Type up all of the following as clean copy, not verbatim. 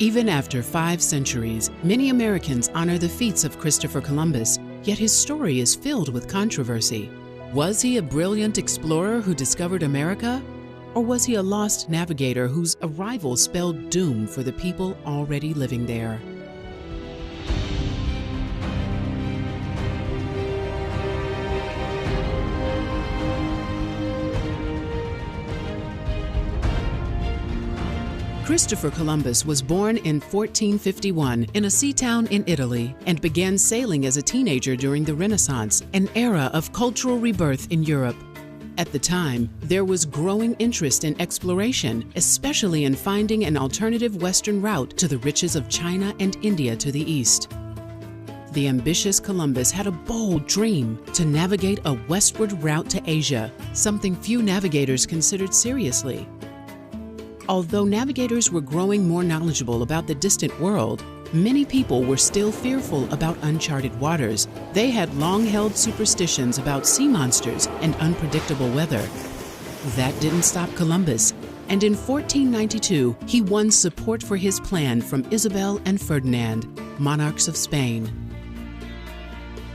Even after 5 centuries, many Americans honor the feats of Christopher Columbus, yet his story is filled with controversy. Was he a brilliant explorer who discovered America? Or was he a lost navigator whose arrival spelled doom for the people already living there? Christopher Columbus was born in 1451 in a sea town in Italy and began sailing as a teenager during the Renaissance, an era of cultural rebirth in Europe. At the time, there was growing interest in exploration, especially in finding an alternative western route to the riches of China and India to the east. The ambitious Columbus had a bold dream to navigate a westward route to Asia, something few navigators considered seriously. Although navigators were growing more knowledgeable about the distant world, many people were still fearful about uncharted waters. They had long-held superstitions about sea monsters and unpredictable weather. That didn't stop Columbus, and in 1492 he won support for his plan from Isabel and Ferdinand, monarchs of Spain.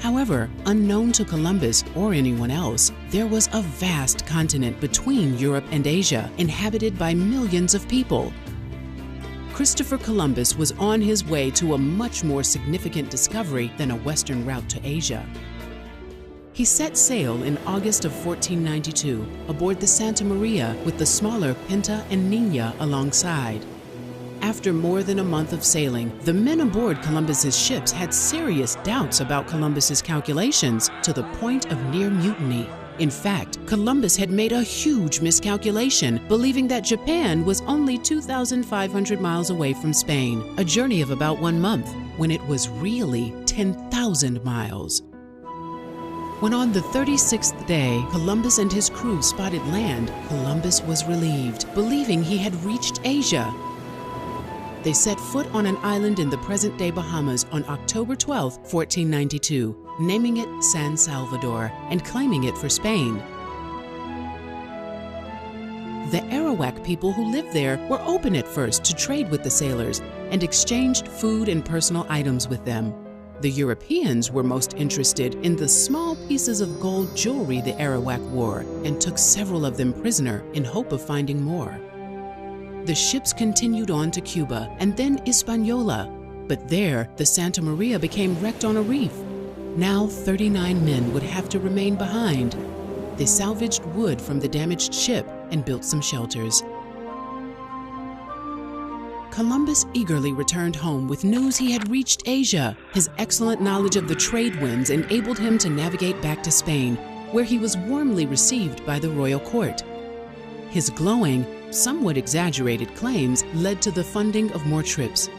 However, unknown to Columbus or anyone else, there was a vast continent between Europe and Asia, inhabited by millions of people. Christopher Columbus was on his way to a much more significant discovery than a western route to Asia. He set sail in August of 1492 aboard the Santa Maria with the smaller Pinta and Nina alongside. After more than a month of sailing, the men aboard Columbus's ships had serious doubts about Columbus's calculations to the point of near mutiny. In fact, Columbus had made a huge miscalculation, believing that Japan was only 2,500 miles away from Spain, a journey of about 1 month, when it was really 10,000 miles. When on the 36th day, Columbus and his crew spotted land, Columbus was relieved, believing he had reached Asia. They set foot on an island in the present-day Bahamas on October 12, 1492, naming it San Salvador and claiming it for Spain. The Arawak people who lived there were open at first to trade with the sailors and exchanged food and personal items with them. The Europeans were most interested in the small pieces of gold jewelry the Arawak wore and took several of them prisoner in hope of finding more. The ships continued on to Cuba and then Hispaniola, but there the Santa Maria became wrecked on a reef. Now 39 men would have to remain behind. They salvaged wood from the damaged ship and built some shelters. Columbus eagerly returned home with news he had reached Asia. His excellent knowledge of the trade winds enabled him to navigate back to Spain, where he was warmly received by the royal court. His glowing, somewhat exaggerated claims led to the funding of more trips.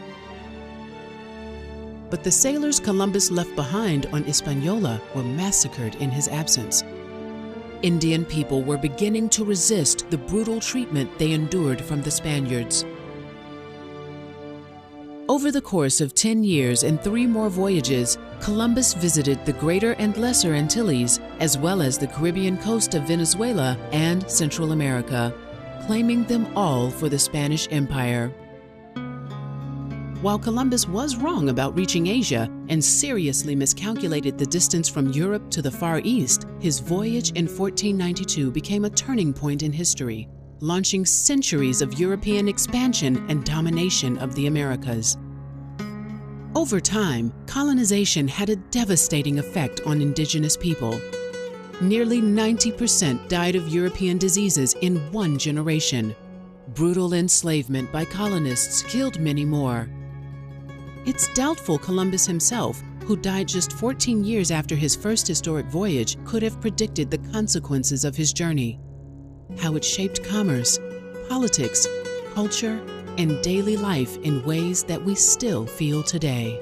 But the sailors Columbus left behind on Hispaniola were massacred in his absence. Indian people were beginning to resist the brutal treatment they endured from the Spaniards. Over the course of 10 years and 3 more voyages, Columbus visited the Greater and Lesser Antilles, as well as the Caribbean coast of Venezuela and Central America, claiming them all for the Spanish Empire. While Columbus was wrong about reaching Asia and seriously miscalculated the distance from Europe to the Far East, his voyage in 1492 became a turning point in history, launching centuries of European expansion and domination of the Americas. Over time, colonization had a devastating effect on indigenous people. Nearly 90% died of European diseases in 1 generation. Brutal enslavement by colonists killed many more. It's doubtful Columbus himself, who died just 14 years after his first historic voyage, could have predicted the consequences of his journey, how it shaped commerce, politics, culture, and daily life in ways that we still feel today.